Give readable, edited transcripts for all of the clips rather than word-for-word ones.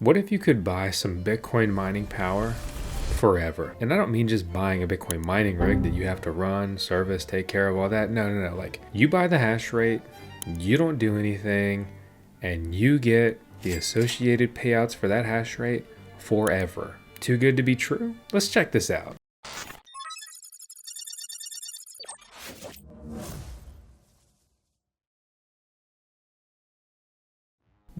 What if you could buy some Bitcoin mining power forever? And I don't mean just buying a Bitcoin mining rig that you have to run, service, take care of, all that. No. Like, you buy the hash rate, you don't do anything, and you get the associated payouts for that hash rate forever. Too good to be true? Let's check this out.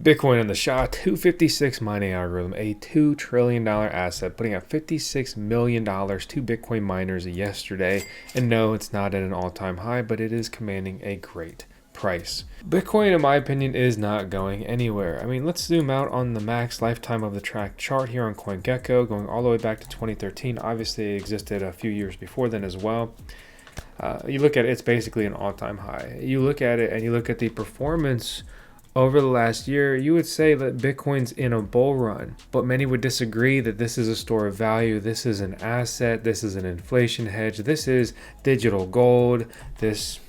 Bitcoin on the SHA-256 mining algorithm, a $2 trillion asset, putting out $56 million to Bitcoin miners yesterday. And no, it's not at an all-time high, but it is commanding a great price. Bitcoin, in my opinion, is not going anywhere. I mean, let's zoom out on the max lifetime of the track chart here on CoinGecko, going all the way back to 2013. Obviously, it existed a few years before then as well. You look at it, it's basically an all-time high. You look at it and you look at the performance over the last year, you would say that Bitcoin's in a bull run, but many would disagree that this is a store of value, this is an asset, this is an inflation hedge, this is digital gold, this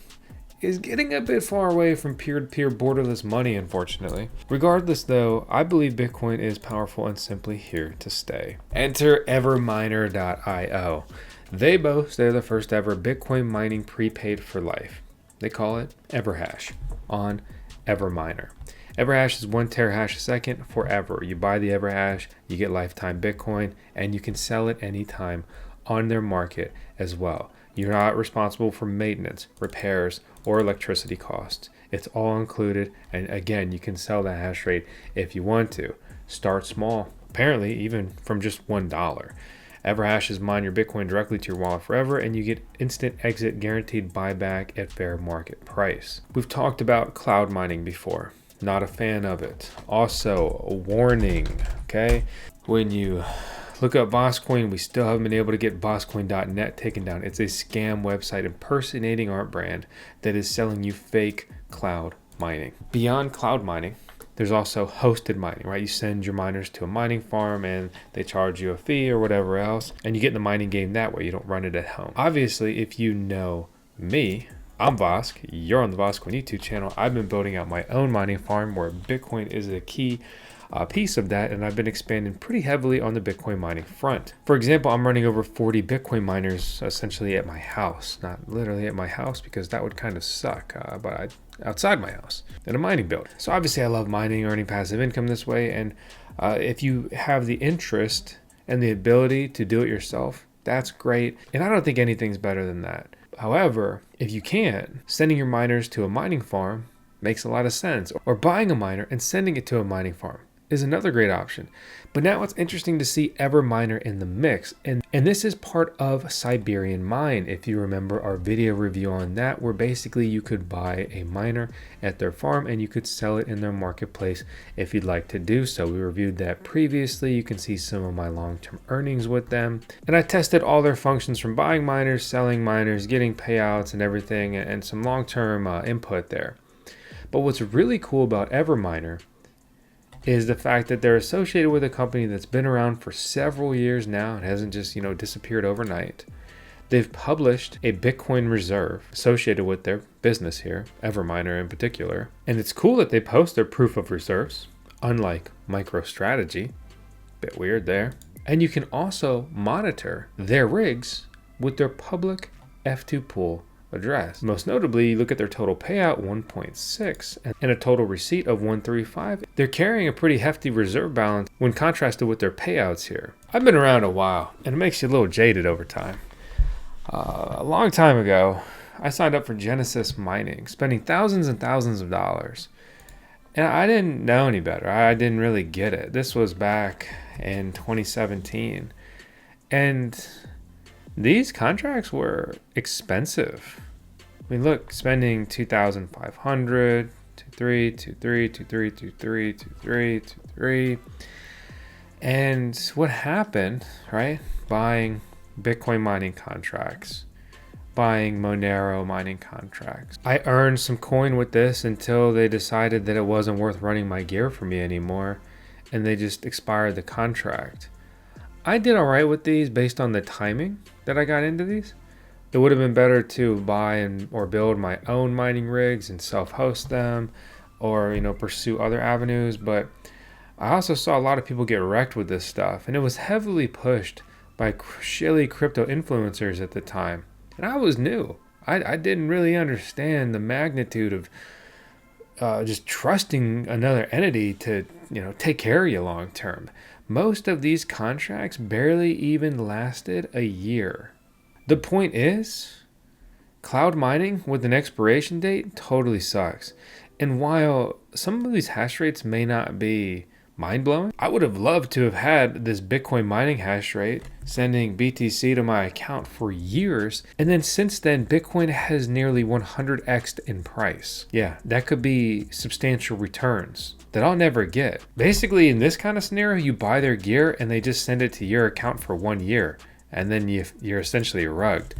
is getting a bit far away from peer-to-peer borderless money, unfortunately. Regardless though, I believe Bitcoin is powerful and simply here to stay. Enter EverMiner.io. They boast they're the first ever Bitcoin mining prepaid for life. They call it EverHash on EverMiner. EverHash is 1 terahash a second forever. You buy the EverHash, you get lifetime Bitcoin, and you can sell it anytime on their market as well. You're not responsible for maintenance, repairs, or electricity costs. It's all included, and again, you can sell that hash rate if you want to. Start small, apparently even from just $1. EverHash is mine your Bitcoin directly to your wallet forever, and you get instant exit guaranteed buyback at fair market price. We've talked about cloud mining before. Not a fan of it. Also, a warning, okay? When you look up VoskCoin, we still haven't been able to get VoskCoin.net taken down. It's a scam website impersonating our brand that is selling you fake cloud mining. Beyond cloud mining, there's also hosted mining, right? You send your miners to a mining farm and they charge you a fee or whatever else, and you get in the mining game that way. You don't run it at home. Obviously, if you know me, I'm Vosk, you're on the VoskCoin YouTube channel. I've been building out my own mining farm where Bitcoin is a key piece of that, and I've been expanding pretty heavily on the Bitcoin mining front. For example, I'm running over 40 Bitcoin miners essentially at my house, not literally at my house because that would kind of suck, but outside my house in a mining build. So obviously I love mining, earning passive income this way, and if you have the interest and the ability to do it yourself, that's great, and I don't think anything's better than that. However, if you can, sending your miners to a mining farm makes a lot of sense, or buying a miner and sending it to a mining farm is another great option. But now it's interesting to see EverMiner in the mix, and this is part of Siberian Mine. If you remember our video review on that, where basically you could buy a miner at their farm and you could sell it in their marketplace if you'd like to do so. We reviewed that previously. You can see some of my long-term earnings with them, and I tested all their functions from buying miners, selling miners, getting payouts and everything, and some long-term input there. But what's really cool about EverMiner is the fact that they're associated with a company that's been around for several years now. It hasn't just, disappeared overnight. They've published a Bitcoin reserve associated with their business here, EverMiner in particular. And it's cool that they post their proof of reserves, unlike MicroStrategy. Bit weird there. And you can also monitor their rigs with their public F2 pool address. Most notably, you look at their total payout, 1.6, and a total receipt of 135. They're carrying a pretty hefty reserve balance when contrasted with their payouts here. I've been around a while, and it makes you a little jaded over time. A long time ago, I signed up for Genesis Mining, spending thousands and thousands of dollars. And I didn't know any better. I didn't really get it. This was back in 2017. And these contracts were expensive. I mean, look, spending $2,500, 2.3, 2.3, 2.3, 2.3, 2.3, 2.3. And what happened, right? Buying Bitcoin mining contracts, buying Monero mining contracts. I earned some coin with this until they decided that it wasn't worth running my gear for me anymore, and they just expired the contract. I did all right with these based on the timing that I got into these. It would have been better to buy or build my own mining rigs and self-host them, or pursue other avenues. But I also saw a lot of people get wrecked with this stuff, and it was heavily pushed by shilly crypto influencers at the time. And I was new. I didn't really understand the magnitude of just trusting another entity to, take care of you long term. Most of these contracts barely even lasted a year. The point is, cloud mining with an expiration date totally sucks. And while some of these hash rates may not be mind-blowing, I would have loved to have had this Bitcoin mining hash rate sending BTC to my account for years, and then since then Bitcoin has nearly 100x'd in price. Yeah, that could be substantial returns that I'll never get. Basically, in this kind of scenario, you buy their gear and they just send it to your account for 1 year, and then you're essentially rugged.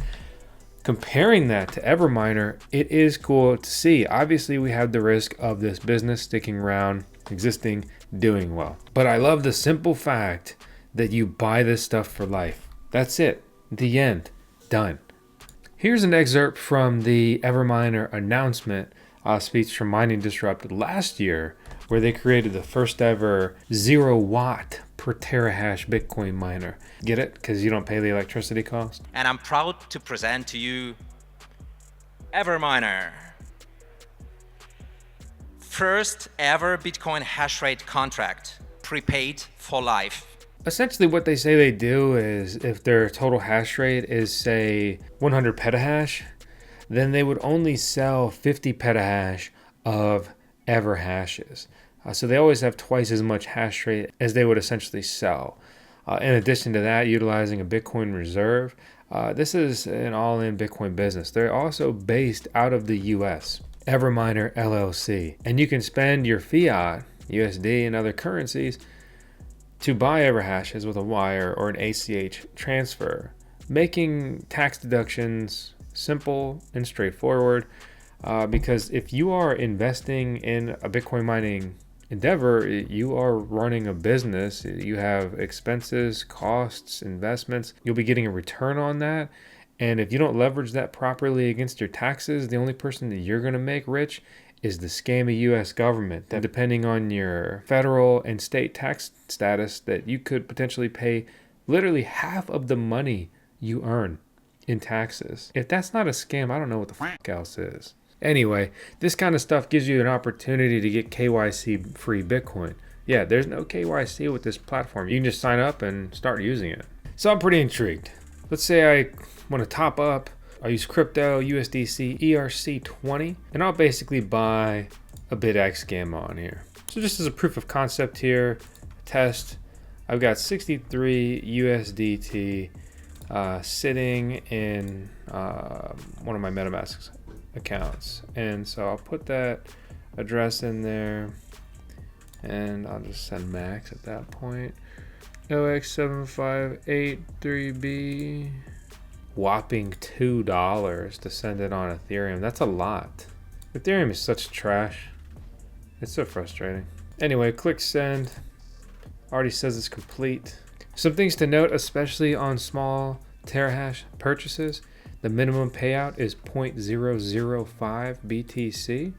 Comparing that to EverMiner, it is cool to see. Obviously, we have the risk of this business sticking around, existing, doing well. But I love the simple fact that you buy this stuff for life. That's it. The end. Done. Here's an excerpt from the EverMiner announcement speech from Mining Disrupted last year, where they created the first ever 0 watt per terahash Bitcoin miner. Get it? Because you don't pay the electricity cost. And I'm proud to present to you EverMiner. First ever Bitcoin hash rate contract, prepaid for life. Essentially what they say they do is if their total hash rate is, say, 100 petahash, then they would only sell 50 petahash of EverHashes. So they always have twice as much hash rate as they would essentially sell. In addition to that, utilizing a Bitcoin reserve, this is an all-in Bitcoin business. They're also based out of the US, EverMiner LLC. And you can spend your fiat, USD, and other currencies to buy EverHashes with a wire or an ACH transfer, making tax deductions simple and straightforward. Because if you are investing in a Bitcoin mining endeavor, you are running a business. You have expenses, costs, investments. You'll be getting a return on that. And if you don't leverage that properly against your taxes, the only person that you're going to make rich is the scammy US government. That depending on your federal and state tax status, that you could potentially pay literally half of the money you earn in taxes. If that's not a scam, I don't know what the fuck else is. Anyway, this kind of stuff gives you an opportunity to get KYC free Bitcoin. Yeah, there's no KYC with this platform. You can just sign up and start using it. So I'm pretty intrigued. Let's say I want to top up. I'll use crypto, USDC, ERC20, and I'll basically buy a BitX Gamma on here. So just as a proof of concept here, test, I've got 63 USDT sitting in one of my MetaMask accounts, and so I'll put that address in there and I'll just send max at that point. OX7583B, whopping $2 to send it on Ethereum. That's a lot. Ethereum is such trash. It's so frustrating. Anyway, click send. Already says it's complete. Some things to note, especially on small terahash purchases. The minimum payout is 0.005 BTC,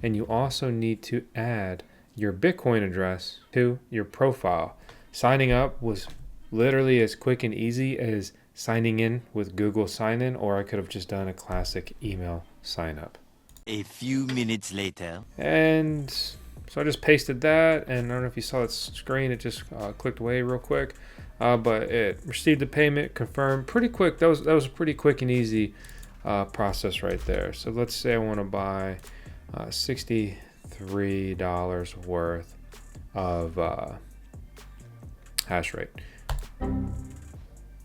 and you also need to add your Bitcoin address to your profile. Signing up was literally as quick and easy as signing in with Google Sign In, or I could have just done a classic email sign up. A few minutes later. And so I just pasted that, and I don't know if you saw that screen, it just clicked away real quick. But it received the payment, confirmed pretty quick. That was a pretty quick and easy process right there. So let's say I want to buy $63 worth of hash rate.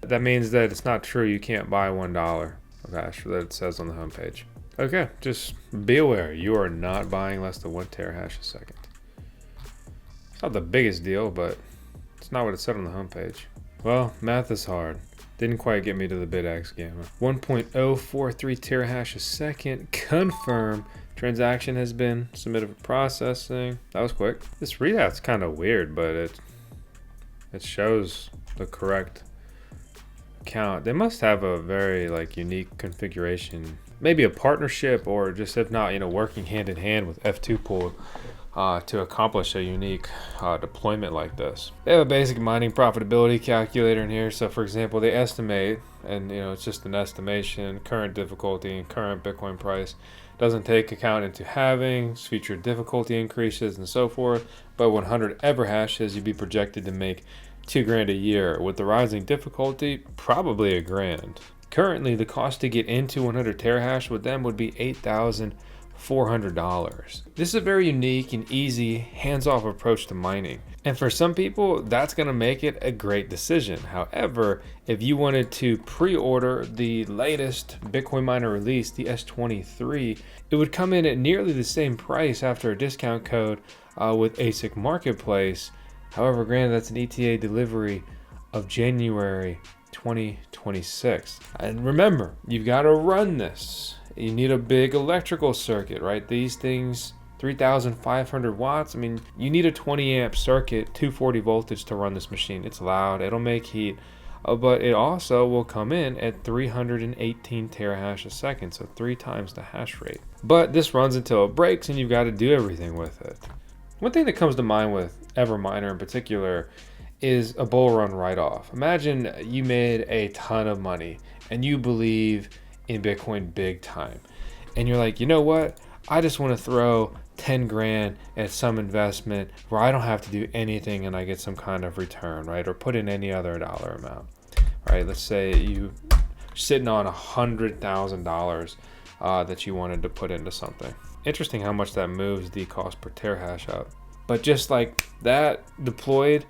That means that it's not true. You can't buy $1 of hash that it says on the homepage. Okay, just be aware. You are not buying less than 1 terahash a second. It's not the biggest deal, but it's not what it said on the homepage. Well, math is hard. Didn't quite get me to the BitX Gamma. 1.043 terahash a second. Confirm. Transaction has been submitted for processing. That was quick. This readout's kind of weird, but it shows the correct count. They must have a very unique configuration maybe a partnership, or just if not, working hand in hand with F2 Pool to accomplish a unique deployment like this. They have a basic mining profitability calculator in here. So for example, they estimate, and it's just an estimation, current difficulty and current Bitcoin price. Doesn't take account into halvings, future difficulty increases, and so forth. But 100 EverHashes, you'd be projected to make $2,000 a year. With the rising difficulty, probably $1,000. Currently, the cost to get into 100 terahash with them would be $8,400. This is a very unique and easy hands-off approach to mining. And for some people, that's going to make it a great decision. However, if you wanted to pre-order the latest Bitcoin miner release, the S23, it would come in at nearly the same price after a discount code with ASIC Marketplace. However, granted, that's an ETA delivery of January 2026. And remember, you've got to run this. You need a big electrical circuit, right? These things, 3,500 watts. I mean, you need a 20 amp circuit, 240 voltage to run this machine. It's loud, it'll make heat, but it also will come in at 318 terahash a second, so 3 times the hash rate. But this runs until it breaks, and you've got to do everything with it. One thing that comes to mind with EverMiner in particular is a bull run write-off. Imagine you made a ton of money and you believe in Bitcoin big time, and you're like, you know what, I just want to throw 10 grand at some investment where I don't have to do anything and I get some kind of return, right? Or put in any other dollar amount, right? Let's say you sitting on $100,000 that you wanted to put into something. Interesting how much that moves the cost per terahash up. But just like that, deployed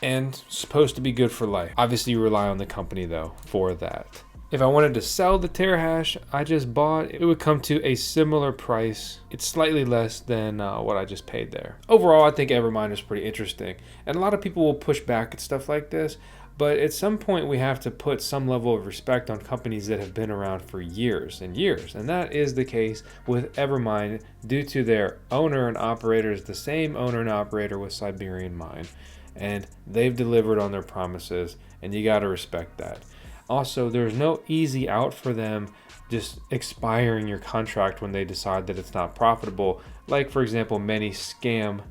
and supposed to be good for life. Obviously you rely on the company though for that. If I wanted to sell the terahash I just bought, it would come to a similar price. It's slightly less than what I just paid there. Overall, I think EverMiner is pretty interesting. And a lot of people will push back at stuff like this, but at some point we have to put some level of respect on companies that have been around for years and years. And that is the case with EverMiner due to their owner and operator is the same owner and operator with Siberian Mine. And they've delivered on their promises, and you got to respect that. Also, there's no easy out for them just expiring your contract when they decide that it's not profitable. Like, for example, many scam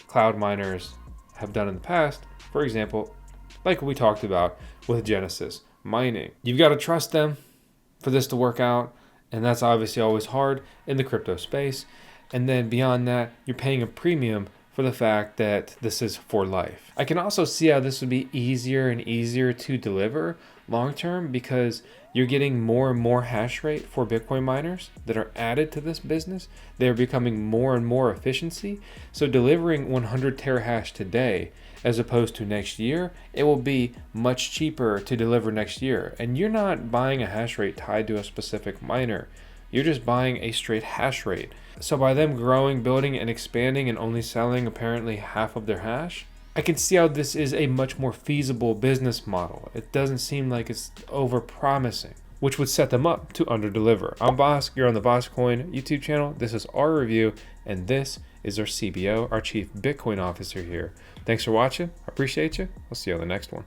cloud miners have done in the past. For example, like we talked about with Genesis Mining. You've got to trust them for this to work out. And that's obviously always hard in the crypto space. And then beyond that, you're paying a premium for the fact that this is for life. I can also see how this would be easier and easier to deliver long term because you're getting more and more hash rate for Bitcoin miners that are added to this business. They're becoming more and more efficiency. So delivering 100 terahash today as opposed to next year, it will be much cheaper to deliver next year. And you're not buying a hash rate tied to a specific miner. You're just buying a straight hash rate. So by them growing, building, and expanding and only selling apparently half of their hash, I can see how this is a much more feasible business model. It doesn't seem like it's over-promising, which would set them up to under-deliver. I'm Vosk, you're on the VoskCoin YouTube channel. This is our review, and this is our CBO, our Chief Bitcoin Officer here. Thanks for watching. I appreciate you. I'll see you on the next one.